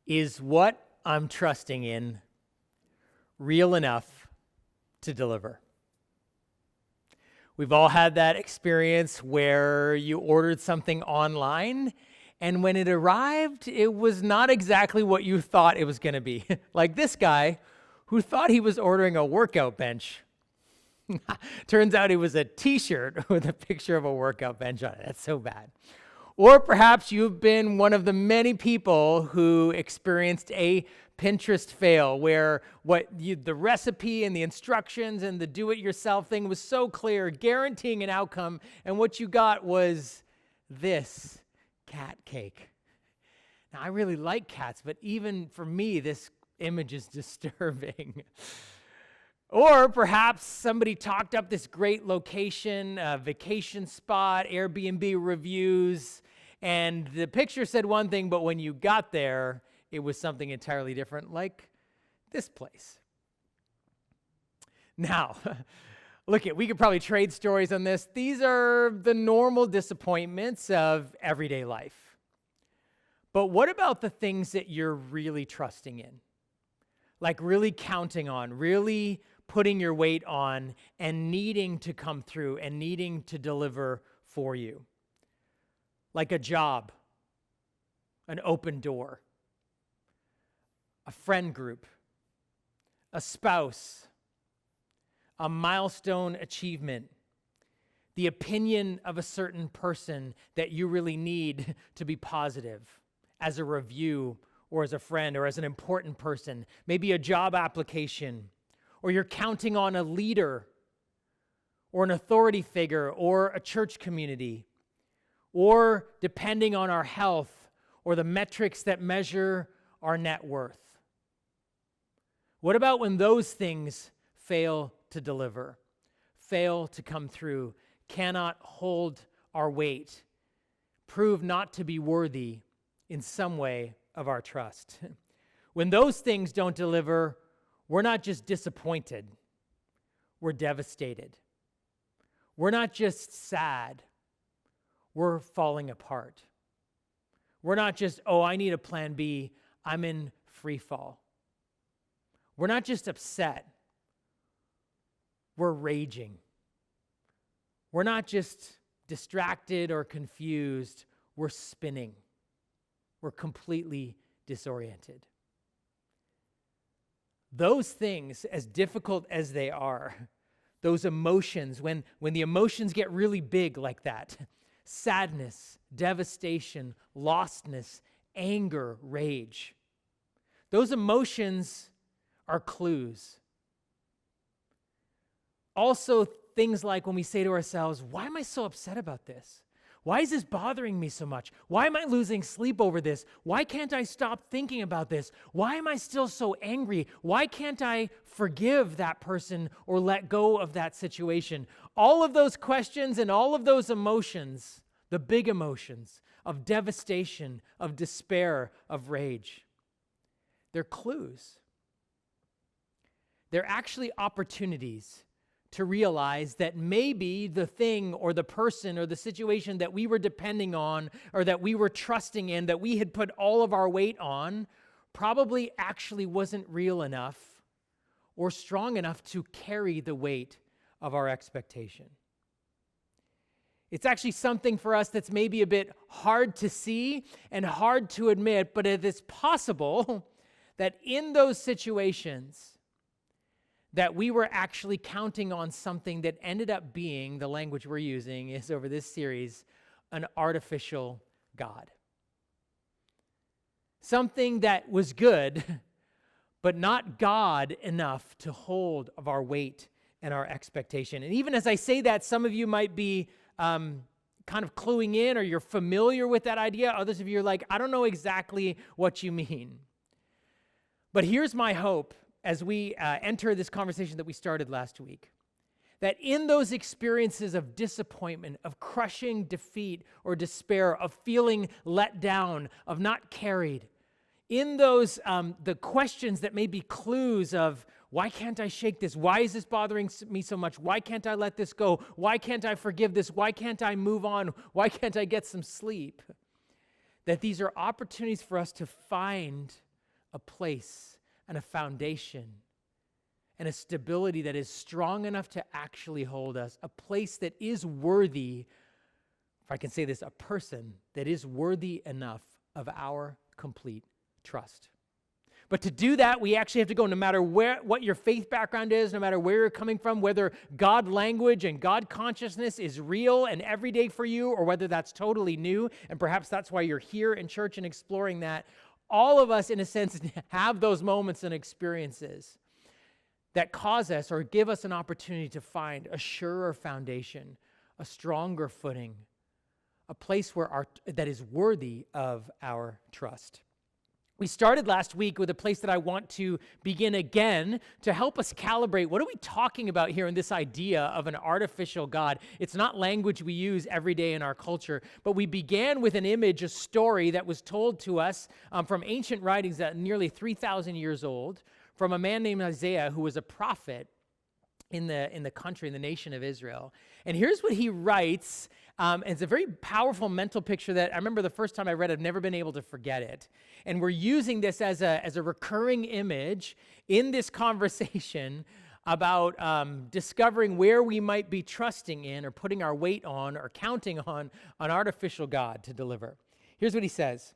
Is what I'm trusting in real enough to deliver? We've all had that experience where you ordered something online, and when it arrived, it was not exactly what you thought it was going to be. Like this guy who thought he was ordering a workout bench. Turns out it was a t-shirt with a picture of a workout bench on it. That's so bad. Or perhaps you've been one of the many people who experienced a Pinterest fail where the recipe and the instructions and the do-it-yourself thing was so clear, guaranteeing an outcome, and what you got was this cat cake. Now, I really like cats, but even for me, this image is disturbing. Or perhaps somebody talked up this great location, vacation spot, Airbnb reviews, and the picture said one thing, but when you got there, it was something entirely different, like this place. Now, we could probably trade stories on this. These are the normal disappointments of everyday life. But what about the things that you're really trusting in? Like really counting on, really putting your weight on, and needing to come through and needing to deliver for you. Like a job, an open door, a friend group, a spouse, a milestone achievement, the opinion of a certain person that you really need to be positive as a review or as a friend or as an important person, maybe a job application, or you're counting on a leader or an authority figure or a church community, or depending on our health or the metrics that measure our net worth. What about when those things fail to deliver, fail to come through, cannot hold our weight, prove not to be worthy in some way of our trust? When those things don't deliver, we're not just disappointed, we're devastated. We're not just sad, we're falling apart. We're not just, I need a plan B, I'm in free fall. We're not just upset, we're raging. We're not just distracted or confused, we're spinning. We're completely disoriented. Those things, as difficult as they are, those emotions, when the emotions get really big like that, sadness, devastation, lostness, anger, rage, those emotions are clues. Also, things like when we say to ourselves, why am I so upset about this? Why is this bothering me so much? Why am I losing sleep over this? Why can't I stop thinking about this? Why am I still so angry? Why can't I forgive that person or let go of that situation? All of those questions and all of those emotions, the big emotions of devastation, of despair, of rage, they're clues. They're actually opportunities to realize that maybe the thing or the person or the situation that we were depending on or that we were trusting in, that we had put all of our weight on, probably actually wasn't real enough or strong enough to carry the weight of our expectation. It's actually something for us that's maybe a bit hard to see and hard to admit, but it is possible that in those situations that we were actually counting on something that ended up being, the language we're using is over this series, an artificial God. Something that was good, but not God enough to hold of our weight and our expectation. And even as I say that, some of you might be kind of cluing in, or you're familiar with that idea. Others of you are like, I don't know exactly what you mean. But here's my hope as we enter this conversation that we started last week, that in those experiences of disappointment, of crushing defeat or despair, of feeling let down, of not carried, in those, the questions that may be clues of, why can't I shake this? Why is this bothering me so much? Why can't I let this go? Why can't I forgive this? Why can't I move on? Why can't I get some sleep? That these are opportunities for us to find a place and a foundation and a stability that is strong enough to actually hold us, a place that is worthy, if I can say this, a person that is worthy enough of our complete trust. But to do that, we actually have to go, no matter what your faith background is, no matter where you're coming from, whether God language and God consciousness is real and everyday for you, or whether that's totally new, and perhaps that's why you're here in church and exploring that. All of us, in a sense, have those moments and experiences that cause us or give us an opportunity to find a surer foundation, a stronger footing, a place that is worthy of our trust. We started last week with a place that I want to begin again to help us calibrate. What are we talking about here in this idea of an artificial God? It's not language we use every day in our culture, but we began with an image, a story that was told to us from ancient writings that are nearly 3,000 years old, from a man named Isaiah who was a prophet in the country, in the nation of Israel. And here's what he writes. It's a very powerful mental picture that I remember the first time I read it, I've never been able to forget it. And we're using this as a recurring image in this conversation about discovering where we might be trusting in or putting our weight on or counting on an artificial God to deliver. Here's what he says.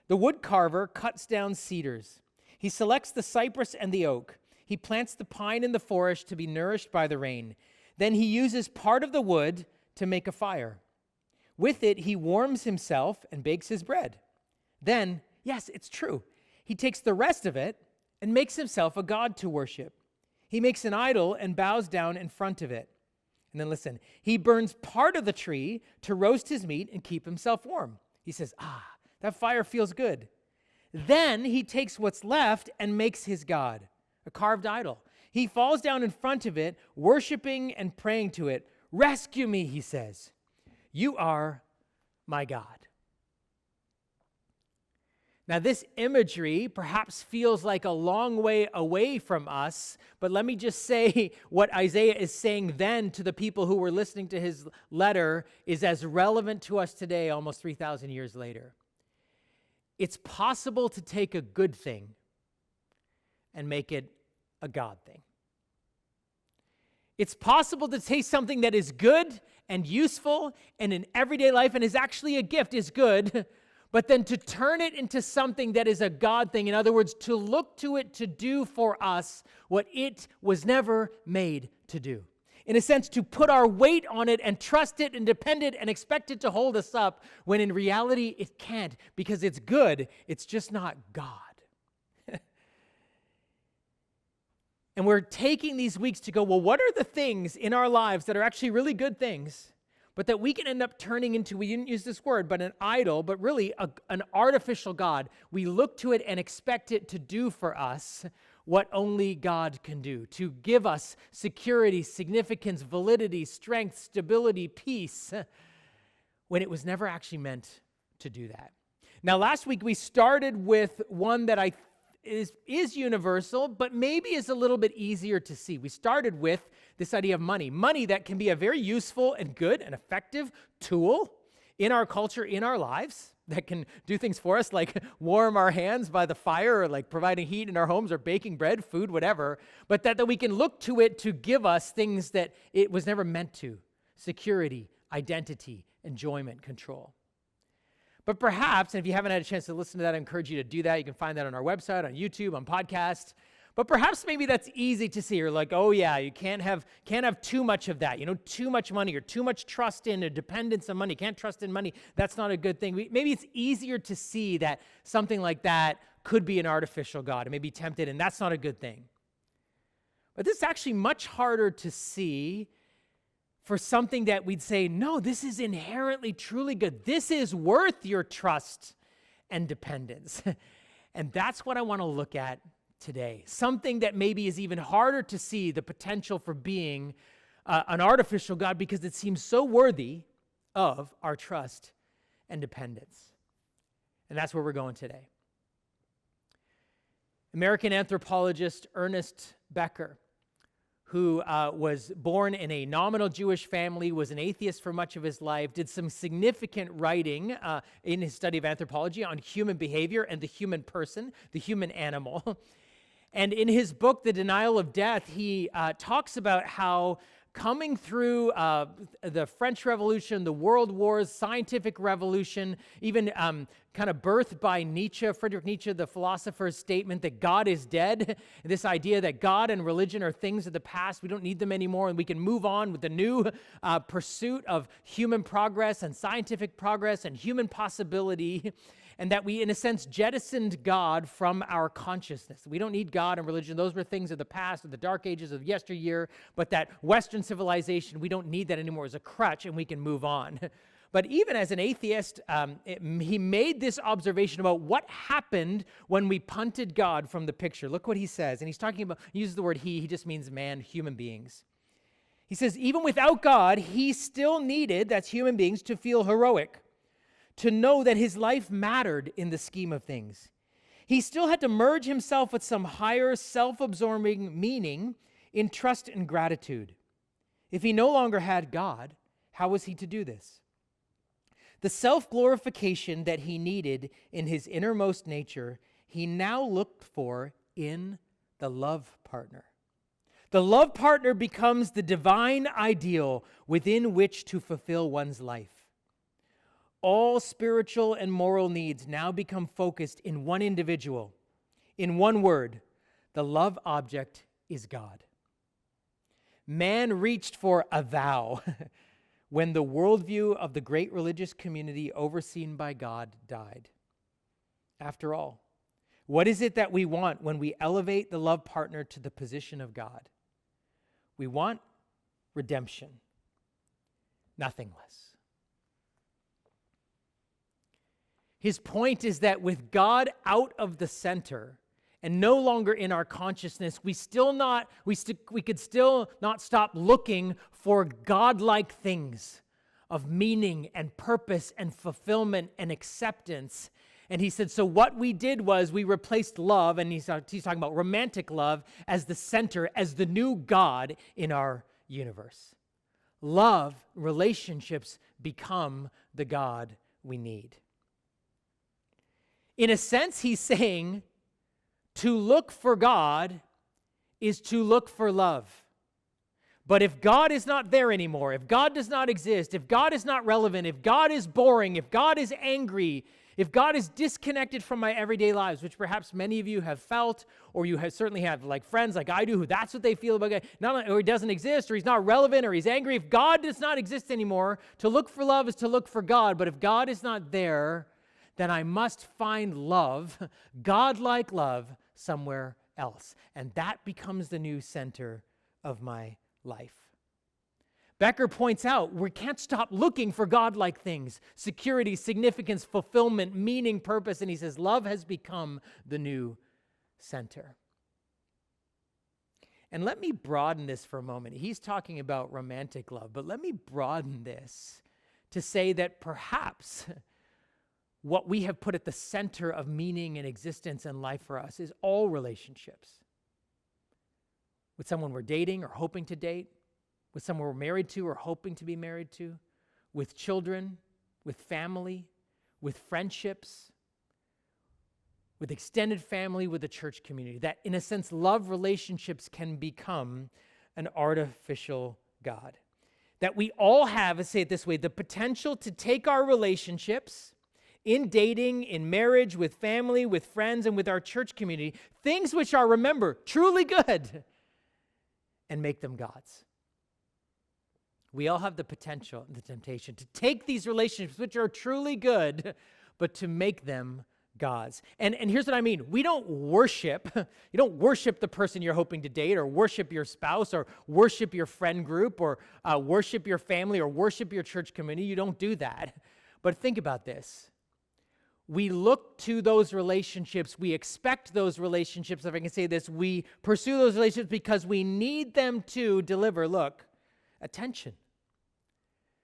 The wood carver cuts down cedars. He selects the cypress and the oak. He plants the pine in the forest to be nourished by the rain. Then he uses part of the wood to make a fire. With it, he warms himself and bakes his bread. Then, yes, it's true, he takes the rest of it and makes himself a god to worship. He makes an idol and bows down in front of it. And then listen, he burns part of the tree to roast his meat and keep himself warm. He says, that fire feels good. Then he takes what's left and makes his god, a carved idol. He falls down in front of it, worshiping and praying to it. Rescue me, he says. You are my God. Now, this imagery perhaps feels like a long way away from us, but let me just say what Isaiah is saying then to the people who were listening to his letter is as relevant to us today, almost 3,000 years later. It's possible to take a good thing and make it a God thing. It's possible to take something that is good and useful and in everyday life and is actually a gift, is good, but then to turn it into something that is a God thing. In other words, to look to it to do for us what it was never made to do. In a sense, to put our weight on it and trust it and depend it and expect it to hold us up, when in reality it can't, because it's good, it's just not God. And we're taking these weeks to go, well, what are the things in our lives that are actually really good things, but that we can end up turning into, we didn't use this word, but an idol, but really an artificial God. We look to it and expect it to do for us what only God can do, to give us security, significance, validity, strength, stability, peace, when it was never actually meant to do that. Now, last week we started with one that is universal, but maybe is a little bit easier to see. We started with this idea of money. Money that can be a very useful and good and effective tool in our culture, in our lives, that can do things for us, like warm our hands by the fire, or like providing heat in our homes, or baking bread, food, whatever, but that we can look to it to give us things that it was never meant to: security, identity, enjoyment, control. But perhaps, and if you haven't had a chance to listen to that, I encourage you to do that. You can find that on our website, on YouTube, on podcast. But perhaps maybe that's easy to see. You're like, oh yeah, you can't have too much of that. Too much money or too much trust in a dependence on money. Can't trust in money. That's not a good thing. Maybe it's easier to see that something like that could be an artificial God and maybe tempted, and that's not a good thing. But this is actually much harder to see for something that we'd say, no, this is inherently truly good. This is worth your trust and dependence. And that's what I want to look at today. Something that maybe is even harder to see the potential for being an artificial God, because it seems so worthy of our trust and dependence. And that's where we're going today. American anthropologist Ernest Becker, who was born in a nominal Jewish family, was an atheist for much of his life, did some significant writing in his study of anthropology on human behavior and the human person, the human animal. And in his book, The Denial of Death, he talks about how coming through the French Revolution, the World Wars, scientific revolution, even kind of birthed by Nietzsche, Friedrich Nietzsche, the philosopher's statement that God is dead, this idea that God and religion are things of the past, we don't need them anymore, and we can move on with the new pursuit of human progress and scientific progress and human possibility, and that we, in a sense, jettisoned God from our consciousness. We don't need God and religion. Those were things of the past, of the dark ages of yesteryear, but that Western civilization, we don't need that anymore as a crutch, and we can move on. But even as an atheist, he made this observation about what happened when we punted God from the picture. Look what he says. And he's talking about, he uses the word he just means man, human beings. He says, even without God, he still needed, that's human beings, to feel heroic, to know that his life mattered in the scheme of things. He still had to merge himself with some higher self-absorbing meaning in trust and gratitude. If he no longer had God, how was he to do this? The self-glorification that he needed in his innermost nature, he now looked for in the love partner. The love partner becomes the divine ideal within which to fulfill one's life. All spiritual and moral needs now become focused in one individual. In one word, the love object is God. Man reached for a vow when the worldview of the great religious community overseen by God died. After all, what is it that we want when we elevate the love partner to the position of God? We want redemption, nothing less. His point is that with God out of the center and no longer in our consciousness, we could still not stop looking for godlike things of meaning and purpose and fulfillment and acceptance. And he said, so what we did was we replaced love, and he's talking about romantic love, as the center, as the new God in our universe. Love, relationships become the God we need. In a sense, he's saying to look for God is to look for love. But if God is not there anymore, if God does not exist, if God is not relevant, if God is boring, if God is angry, if God is disconnected from my everyday lives, which perhaps many of you have felt, or you certainly have like friends like I do, who that's what they feel about God, or he doesn't exist, or he's not relevant, or he's angry. If God does not exist anymore, to look for love is to look for God. But if God is not there, then I must find love, God-like love, somewhere else. And that becomes the new center of my life. Becker points out we can't stop looking for God-like things, security, significance, fulfillment, meaning, purpose, and he says love has become the new center. And let me broaden this for a moment. He's talking about romantic love, but let me broaden this to say that perhaps what we have put at the center of meaning and existence and life for us is all relationships. With someone we're dating or hoping to date, with someone we're married to or hoping to be married to, with children, with family, with friendships, with extended family, with the church community. That, in a sense, love relationships can become an artificial God. That we all have, let's say it this way, the potential to take our relationships in dating, in marriage, with family, with friends, and with our church community, things which are, remember, truly good, and make them God's. We all have the potential and the temptation to take these relationships, which are truly good, but to make them God's. And here's what I mean. You don't worship the person you're hoping to date, or worship your spouse, or worship your friend group, or worship your family, or worship your church community. You don't do that. But think about this. We look to those relationships, we expect those relationships, if I can say this, we pursue those relationships because we need them to deliver, look, attention.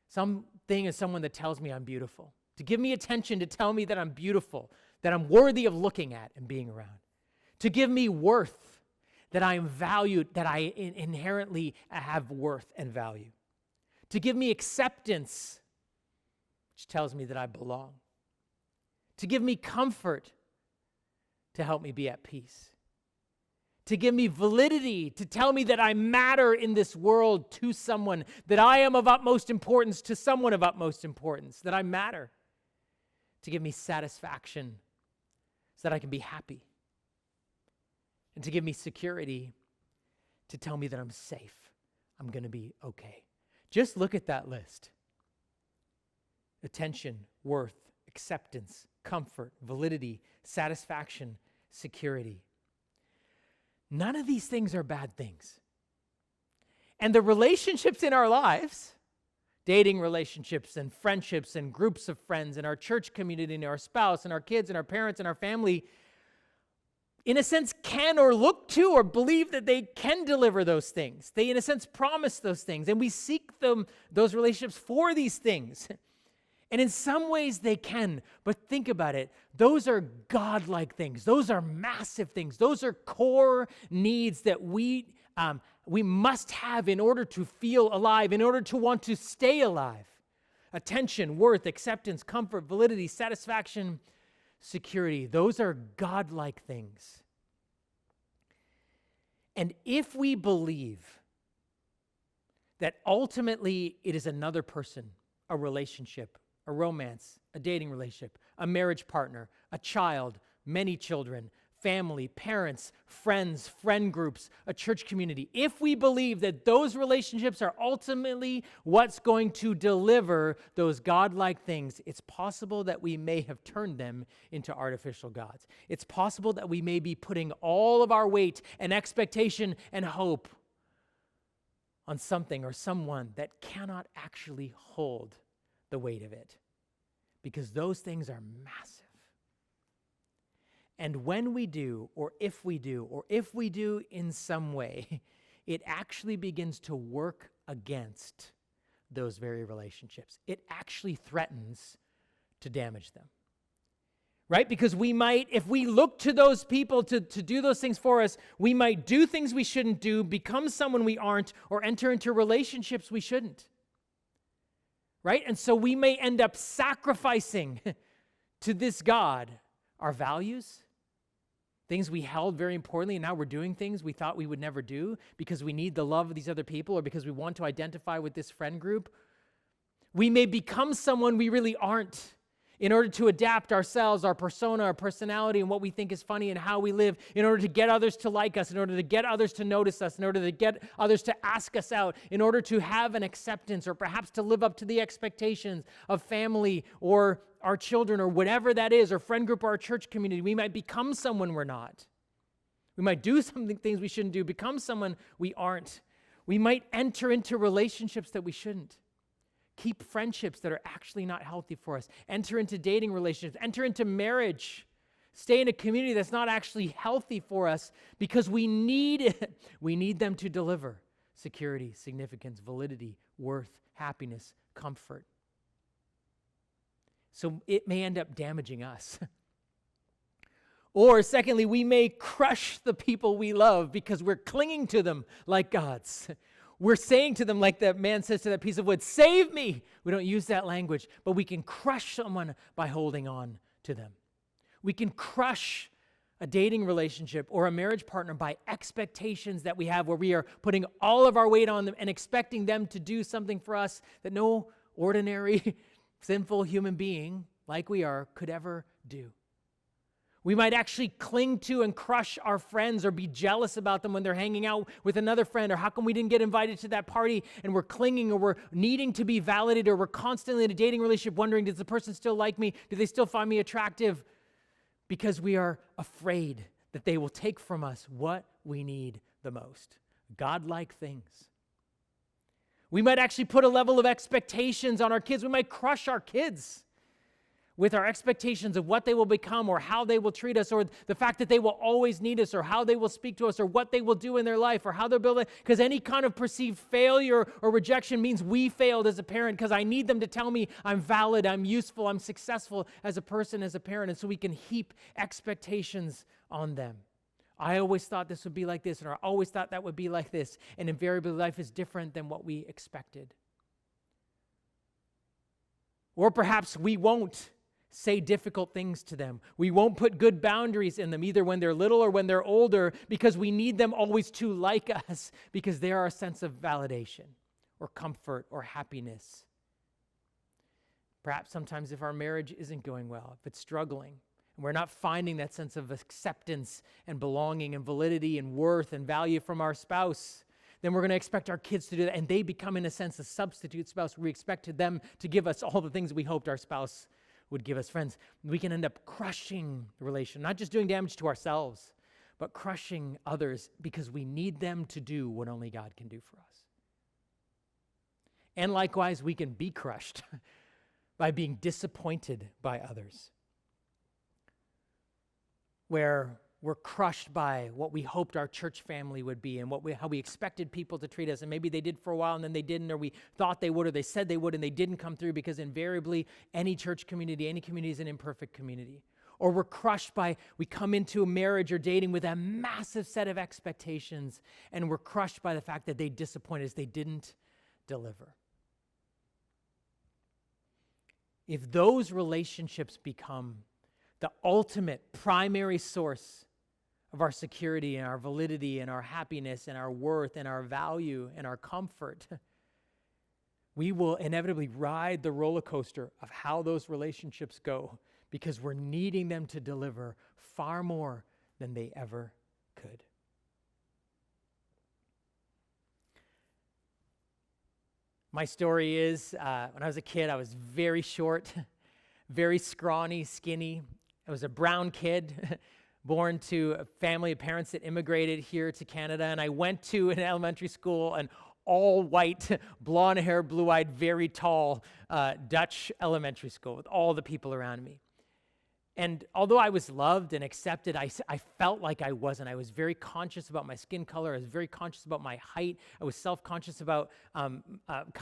Something is someone that tells me I'm beautiful, to give me attention, to tell me that I'm beautiful, that I'm worthy of looking at and being around, to give me worth, that I am valued, that I inherently have worth and value. To give me acceptance, which tells me that I belong. To give me comfort, to help me be at peace. To give me validity, to tell me that I matter in this world to someone, that I am of utmost importance to someone of utmost importance, that I matter. To give me satisfaction so that I can be happy. And to give me security, to tell me that I'm safe, I'm going to be okay. Just look at that list. Attention, worth, acceptance, comfort, validity, satisfaction, security. None of these things are bad things. And the relationships in our lives, dating relationships and friendships and groups of friends and our church community and our spouse and our kids and our parents and our family, in a sense, can or look to or believe that they can deliver those things. They, in a sense, promise those things. And we seek those relationships for these things. And in some ways they can, but think about it. Those are God-like things. Those are massive things. Those are core needs that we must have in order to feel alive, in order to want to stay alive. Attention, worth, acceptance, comfort, validity, satisfaction, security. Those are God-like things. And if we believe that ultimately it is another person, a relationship, a romance, a dating relationship, a marriage partner, a child, many children, family, parents, friends, friend groups, a church community. If we believe that those relationships are ultimately what's going to deliver those God-like things, it's possible that we may have turned them into artificial gods. It's possible that we may be putting all of our weight and expectation and hope on something or someone that cannot actually hold the weight of it, because those things are massive. And when we do, or if we do in some way, it actually begins to work against those very relationships. It actually threatens to damage them. Right? Because we might, if we look to those people to do those things for us, we might do things we shouldn't do, become someone we aren't, or enter into relationships we shouldn't. Right? And so we may end up sacrificing to this God our values, things we held very importantly, and now we're doing things we thought we would never do because we need the love of these other people or because we want to identify with this friend group. We may become someone we really aren't in order to adapt ourselves, our persona, our personality, and what we think is funny and how we live, in order to get others to like us, in order to get others to notice us, in order to get others to ask us out, in order to have an acceptance or perhaps to live up to the expectations of family or our children or whatever that is, or friend group or our church community. We might become someone we're not. We might do things we shouldn't do, become someone we aren't. We might enter into relationships that we shouldn't. Keep friendships that are actually not healthy for us. Enter into dating relationships. Enter into marriage. Stay in a community that's not actually healthy for us because we need it. We need them to deliver security, significance, validity, worth, happiness, comfort. So it may end up damaging us. Or secondly, we may crush the people we love because we're clinging to them like gods. We're saying to them like that man says to that piece of wood, save me. We don't use that language, but we can crush someone by holding on to them. We can crush a dating relationship or a marriage partner by expectations that we have where we are putting all of our weight on them and expecting them to do something for us that no ordinary, sinful human being like we are could ever do. We might actually cling to and crush our friends or be jealous about them when they're hanging out with another friend, or how come we didn't get invited to that party, and we're clinging or we're needing to be validated, or we're constantly in a dating relationship wondering, does the person still like me? Do they still find me attractive? Because we are afraid that they will take from us what we need the most, God-like things. We might actually put a level of expectations on our kids. We might crush our kids with our expectations of what they will become or how they will treat us, or the fact that they will always need us, or how they will speak to us, or what they will do in their life, or how they'll build it. Because any kind of perceived failure or rejection means we failed as a parent, because I need them to tell me I'm valid, I'm useful, I'm successful as a person, as a parent. And so we can heap expectations on them. I always thought this would be like this, or I always thought that would be like this, and invariably life is different than what we expected. Or perhaps we won't say difficult things to them. We won't put good boundaries in them, either when they're little or when they're older, because we need them always to like us, because they are a sense of validation or comfort or happiness. Perhaps sometimes if our marriage isn't going well, if it's struggling, and we're not finding that sense of acceptance and belonging and validity and worth and value from our spouse, then we're going to expect our kids to do that, and they become, in a sense, a substitute spouse. We expected them to give us all the things we hoped our spouse would give us. Friends, we can end up crushing the relation, not just doing damage to ourselves, but crushing others because we need them to do what only God can do for us. And likewise, we can be crushed by being disappointed by others, where we're crushed by what we hoped our church family would be and how we expected people to treat us, and maybe they did for a while and then they didn't, or we thought they would, or they said they would and they didn't come through, because invariably any church community, any community is an imperfect community. Or we're crushed by, we come into a marriage or dating with a massive set of expectations, and we're crushed by the fact that they disappointed us, they didn't deliver. If those relationships become the ultimate primary source of our security and our validity and our happiness and our worth and our value and our comfort, we will inevitably ride the roller coaster of how those relationships go, because we're needing them to deliver far more than they ever could. My story is, when I was a kid, I was very short, very scrawny, skinny. I was a brown kid, born to a family of parents that immigrated here to Canada, and I went to an elementary school, an all-white, blonde hair, blue-eyed, very tall Dutch elementary school with all the people around me. And although I was loved and accepted, I felt like I wasn't. I was very conscious about my skin color. I was very conscious about my height. I was self-conscious about kind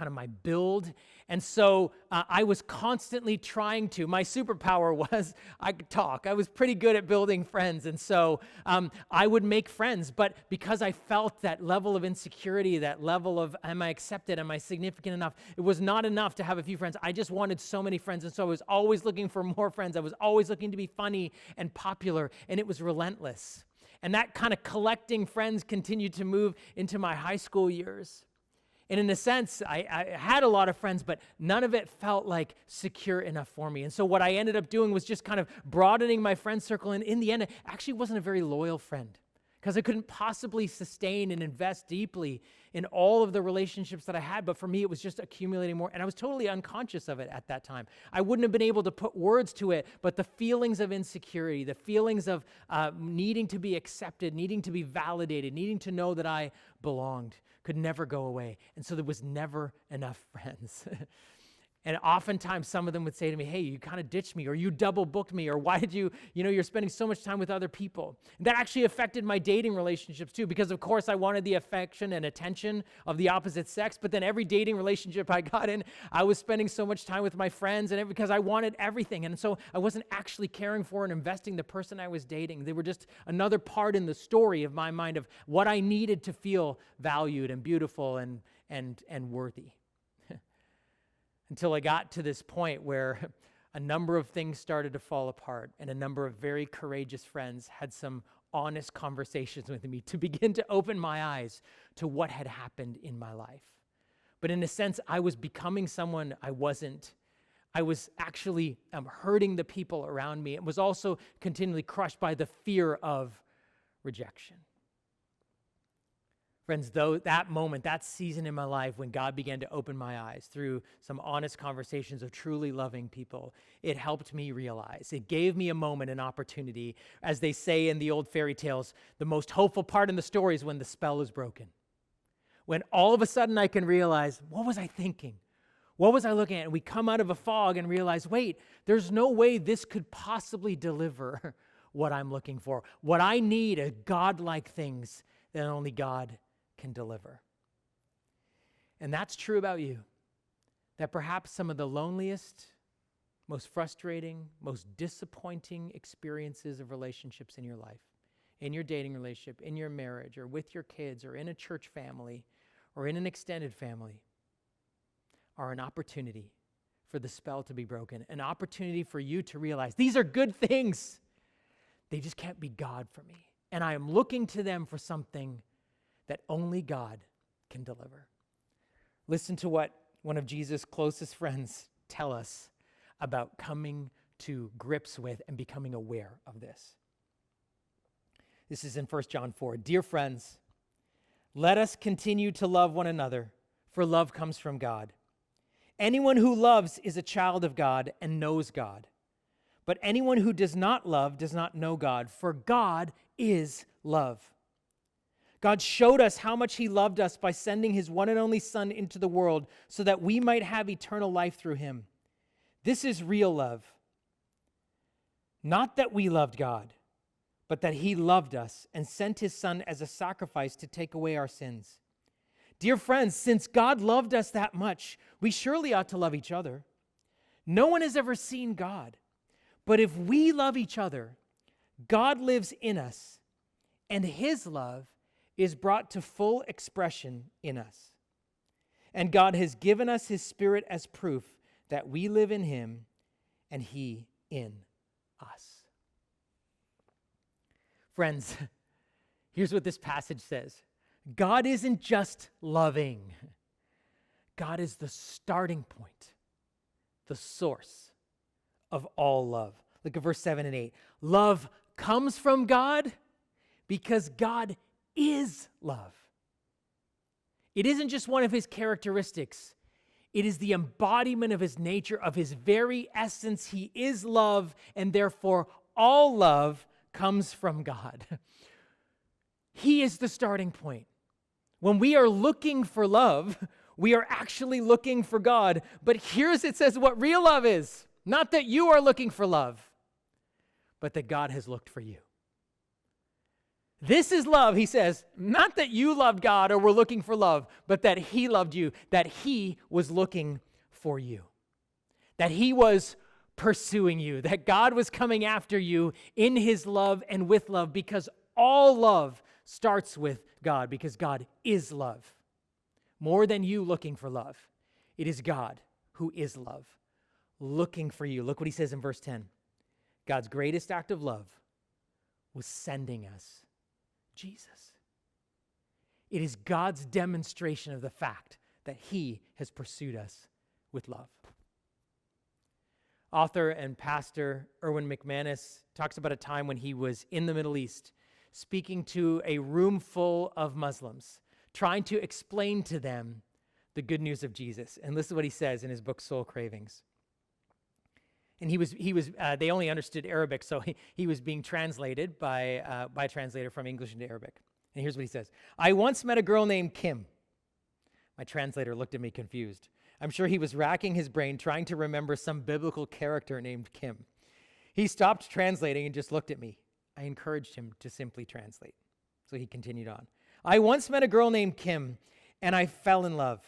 of my build. And so I was constantly trying to. My superpower was I could talk. I was pretty good at building friends. And so I would make friends. But because I felt that level of insecurity, that level of, am I accepted? Am I significant enough? It was not enough to have a few friends. I just wanted so many friends. And so I was always looking for more friends. I was always looking to be funny and popular, and it was relentless. And that kind of collecting friends continued to move into my high school years. And in a sense, I had a lot of friends, but none of it felt like secure enough for me. And so what I ended up doing was just kind of broadening my friend circle. And in the end, I actually wasn't a very loyal friend, because I couldn't possibly sustain and invest deeply in all of the relationships that I had. But for me, it was just accumulating more. And I was totally unconscious of it at that time. I wouldn't have been able to put words to it, but the feelings of insecurity, the feelings of needing to be accepted, needing to be validated, needing to know that I belonged could never go away. And so there was never enough friends. And oftentimes some of them would say to me, hey, you kind of ditched me, or you double booked me, or why did you're spending so much time with other people. And that actually affected my dating relationships too, because of course I wanted the affection and attention of the opposite sex, but then every dating relationship I got in, I was spending so much time with my friends, and because I wanted everything. And so I wasn't actually caring for and investing the person I was dating. They were just another part in the story of my mind of what I needed to feel valued and beautiful and worthy. Until I got to this point where a number of things started to fall apart, and a number of very courageous friends had some honest conversations with me to begin to open my eyes to what had happened in my life. But in a sense, I was becoming someone I wasn't. I was actually hurting the people around me. It was also continually crushed by the fear of rejection. Friends, though that moment, that season in my life when God began to open my eyes through some honest conversations of truly loving people, it helped me realize. It gave me a moment, an opportunity. As they say in the old fairy tales, the most hopeful part in the story is when the spell is broken. When all of a sudden I can realize, what was I thinking? What was I looking at? And we come out of a fog and realize, wait, there's no way this could possibly deliver what I'm looking for. What I need are God-like things that only God can deliver. And that's true about you, that perhaps some of the loneliest, most frustrating, most disappointing experiences of relationships in your life in your dating relationship, in your marriage, or with your kids, or in a church family, or in an extended family, are an opportunity for the spell to be broken, an opportunity for you to realize these are good things. They just can't be God for me. And I am looking to them for something that only God can deliver. Listen to what one of Jesus' closest friends tell us about coming to grips with and becoming aware of this. This is in 1 John 4. Dear friends, let us continue to love one another, for love comes from God. Anyone who loves is a child of God and knows God. But anyone who does not love does not know God, for God is love. God showed us how much he loved us by sending his one and only Son into the world so that we might have eternal life through him. This is real love. Not that we loved God, but that he loved us and sent his Son as a sacrifice to take away our sins. Dear friends, since God loved us that much, we surely ought to love each other. No one has ever seen God, but if we love each other, God lives in us, and his love is brought to full expression in us. And God has given us his Spirit as proof that we live in him and he in us. Friends, here's what this passage says. God isn't just loving. God is the starting point, the source of all love. Look at verse 7 and 8. Love comes from God because God is love. It isn't just one of his characteristics. It is the embodiment of his nature, of his very essence. He is love, and therefore all love comes from God. He is the starting point. When we are looking for love, we are actually looking for God. But here's it says what real love is. Not that you are looking for love, but that God has looked for you. This is love, he says, not that you loved God or were looking for love, but that he loved you, that he was looking for you, that he was pursuing you, that God was coming after you in his love and with love, because all love starts with God, because God is love. More than you looking for love, it is God who is love, looking for you. Look what he says in verse 10. God's greatest act of love was sending us Jesus. It is God's demonstration of the fact that he has pursued us with love. Author and pastor Erwin McManus talks about a time when he was in the Middle East speaking to a room full of Muslims, trying to explain to them the good news of Jesus. And listen to what he says in his book, Soul Cravings. And they only understood Arabic, so he was being translated by a translator from English into Arabic. And here's what he says. I once met a girl named Kim. My translator looked at me confused. I'm sure he was racking his brain trying to remember some biblical character named Kim. He stopped translating and just looked at me. I encouraged him to simply translate. So he continued on. I once met a girl named Kim, and I fell in love.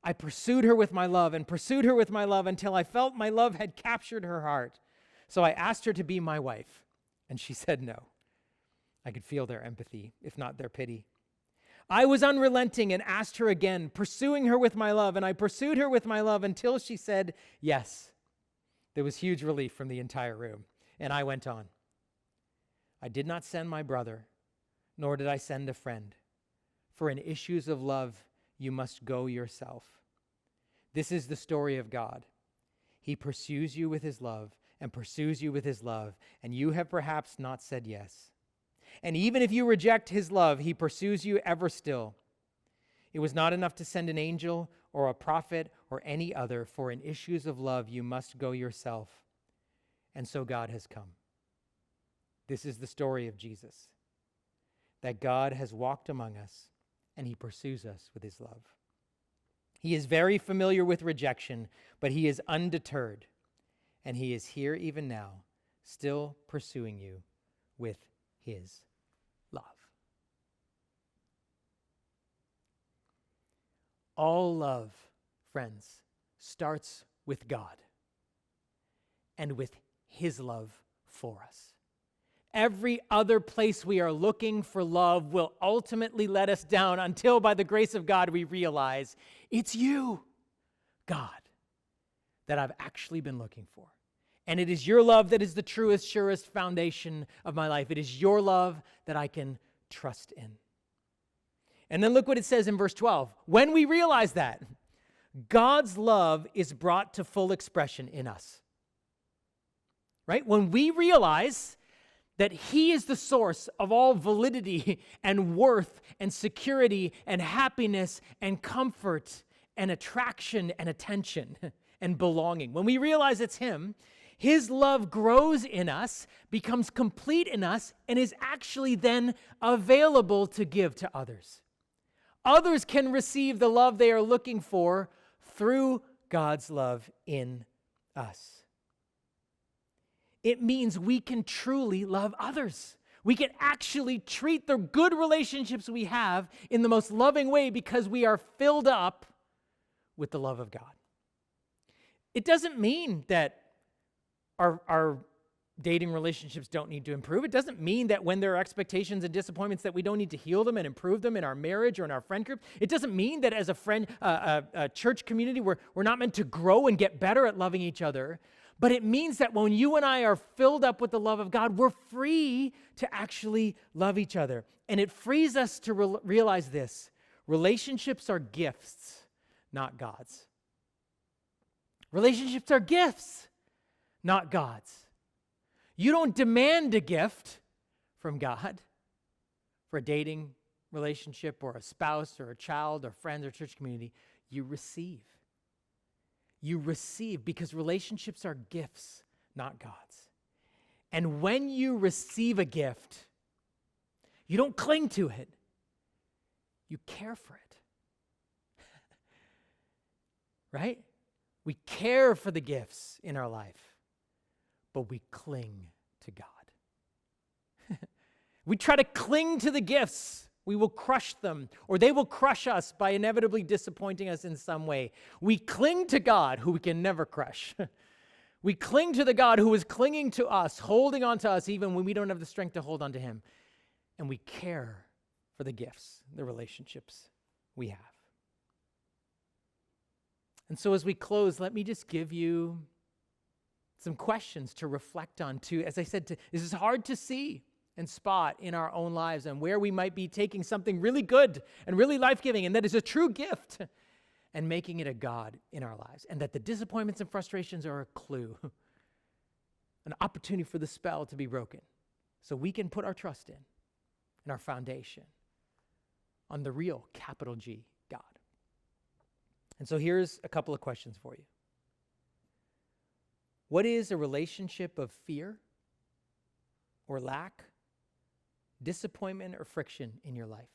I pursued her with my love and pursued her with my love until I felt my love had captured her heart. So I asked her to be my wife, and she said no. I could feel their empathy, if not their pity. I was unrelenting and asked her again, pursuing her with my love, and I pursued her with my love until she said yes. There was huge relief from the entire room, and I went on. I did not send my brother, nor did I send a friend, for in issues of love you must go yourself. This is the story of God. He pursues you with his love and pursues you with his love, and you have perhaps not said yes. And even if you reject his love, he pursues you ever still. It was not enough to send an angel or a prophet or any other, for in issues of love you must go yourself. And so God has come. This is the story of Jesus, that God has walked among us and he pursues us with his love. He is very familiar with rejection, but he is undeterred, and he is here even now, still pursuing you with his love. All love, friends, starts with God and with his love for us. every other place we are looking for love will ultimately let us down until by the grace of God we realize it's you, God, that I've actually been looking for. And it is your love that is the truest, surest foundation of my life. It is your love that I can trust in. And then look what it says in verse 12. When we realize that, God's love is brought to full expression in us. Right? When we realize that he is the source of all validity and worth and security and happiness and comfort and attraction and attention and belonging. When we realize it's him, his love grows in us, becomes complete in us, and is actually then available to give to others. Others can receive the love they are looking for through God's love in us. It means we can truly love others. We can actually treat the good relationships we have in the most loving way because we are filled up with the love of God. It doesn't mean that our dating relationships don't need to improve. It doesn't mean that when there are expectations and disappointments that we don't need to heal them and improve them in our marriage or in our friend group. It doesn't mean that as a church community, we're not meant to grow and get better at loving each other. But it means that when you and I are filled up with the love of God, we're free to actually love each other. And it frees us to realize this: relationships are gifts, not gods. Relationships are gifts, not gods. You don't demand a gift from God for a dating relationship or a spouse or a child or friends or church community. You receive. You receive because relationships are gifts, not gods. And when you receive a gift, you don't cling to it. You care for it. Right? We care for the gifts in our life, but we cling to God. We try to cling to the gifts. We will crush them, or they will crush us by inevitably disappointing us in some way. We cling to God, who we can never crush. We cling to the God who is clinging to us, holding on to us even when we don't have the strength to hold on to him. And we care for the gifts, the relationships we have. And so as we close, let me just give you some questions to reflect on too. As I said, this is hard to see and spot in our own lives and where we might be taking something really good and really life-giving and that is a true gift and making it a God in our lives. And that the disappointments and frustrations are a clue, an opportunity for the spell to be broken so we can put our trust in our foundation on the real capital G God. And so here's a couple of questions for you. What is a relationship of fear or lack, disappointment, or friction in your life?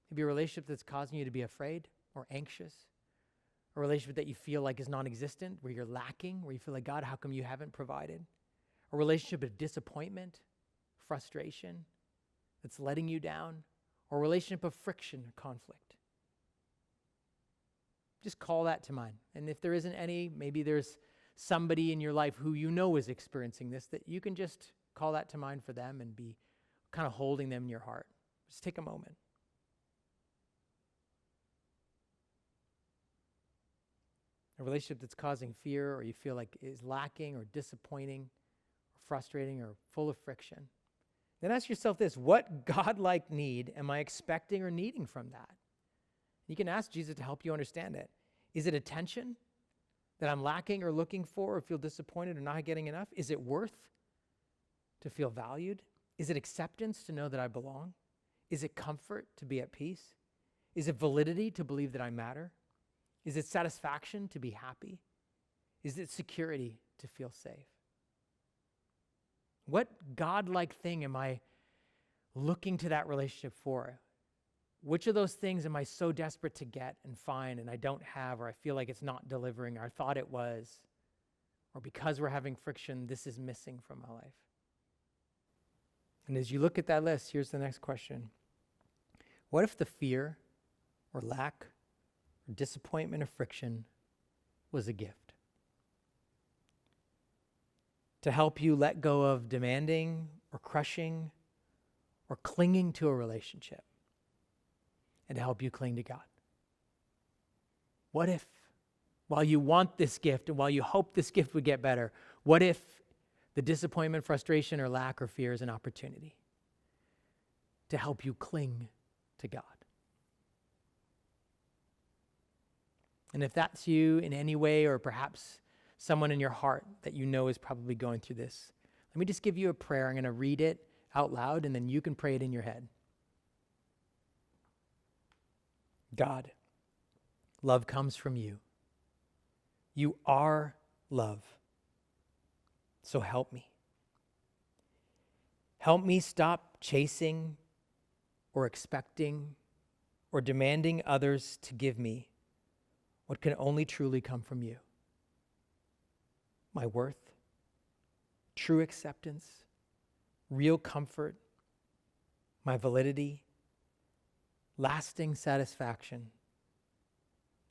Maybe a relationship that's causing you to be afraid or anxious, a relationship that you feel like is non-existent, where you're lacking, where you feel like, God, how come you haven't provided? A relationship of disappointment, frustration that's letting you down, or a relationship of friction or conflict. Just call that to mind. And if there isn't any, maybe there's somebody in your life who you know is experiencing this, that you can just call that to mind for them and be kind of holding them in your heart. Just take a moment. A relationship that's causing fear or you feel like is lacking or disappointing or frustrating or full of friction. Then ask yourself this: what God-like need am I expecting or needing from that? You can ask Jesus to help you understand it. Is it attention that I'm lacking or looking for or feel disappointed or not getting enough? Is it worth to feel valued? Is it acceptance to know that I belong? Is it comfort to be at peace? Is it validity to believe that I matter? Is it satisfaction to be happy? Is it security to feel safe? What God-like thing am I looking to that relationship for? Which of those things am I so desperate to get and find and I don't have, or I feel like it's not delivering, or I thought it was, or because we're having friction, this is missing from my life? And as you look at that list, here's the next question. What if the fear or lack or disappointment or friction was a gift? to help you let go of demanding or crushing or clinging to a relationship, and to help you cling to God? What if, while you want this gift and while you hope this gift would get better, what if the disappointment, frustration, or lack or fear is an opportunity to help you cling to God? And if that's you in any way, or perhaps someone in your heart that you know is probably going through this, let me just give you a prayer. I'm going to read it out loud, and then you can pray it in your head. God, love comes from you. You are love. So help me. Help me stop chasing or expecting or demanding others to give me what can only truly come from you. My worth, true acceptance, real comfort, my validity, lasting satisfaction,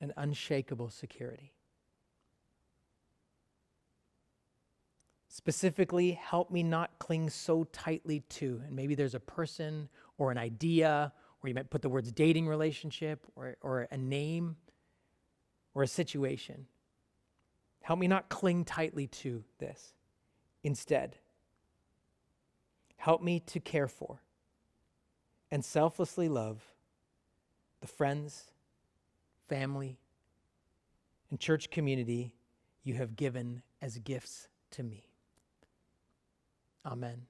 and unshakable security. Specifically, help me not cling so tightly to, and maybe there's a person or an idea, or you might put the words dating relationship or a name or a situation. Help me not cling tightly to this. Instead, help me to care for and selflessly love the friends, family, and church community you have given as gifts to me. Amen.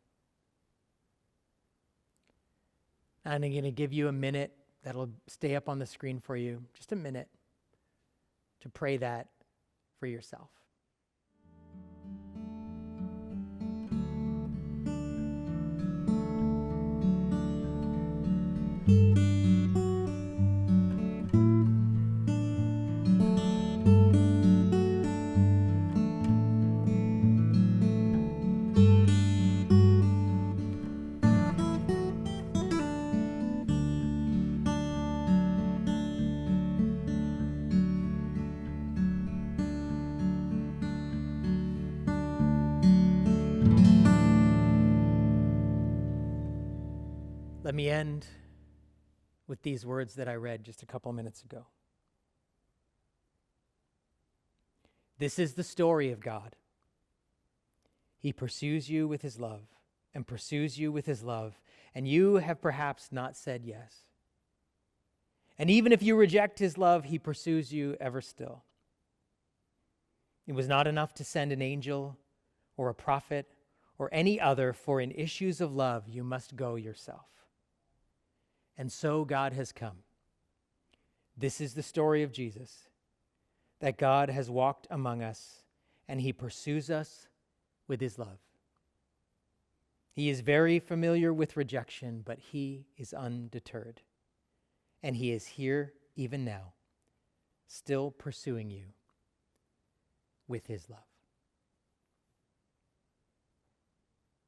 And I'm going to give you a minute that'll stay up on the screen for you, just a minute, to pray that for yourself. Let me end with these words that I read just a couple minutes ago. This is the story of God. He pursues you with his love and pursues you with his love, and you have perhaps not said yes. And even if you reject his love, he pursues you ever still. It was not enough to send an angel or a prophet or any other, for in issues of love you must go yourself. And so God has come. This is the story of Jesus, that God has walked among us and he pursues us with his love. He is very familiar with rejection, but he is undeterred. And he is here even now, still pursuing you with his love.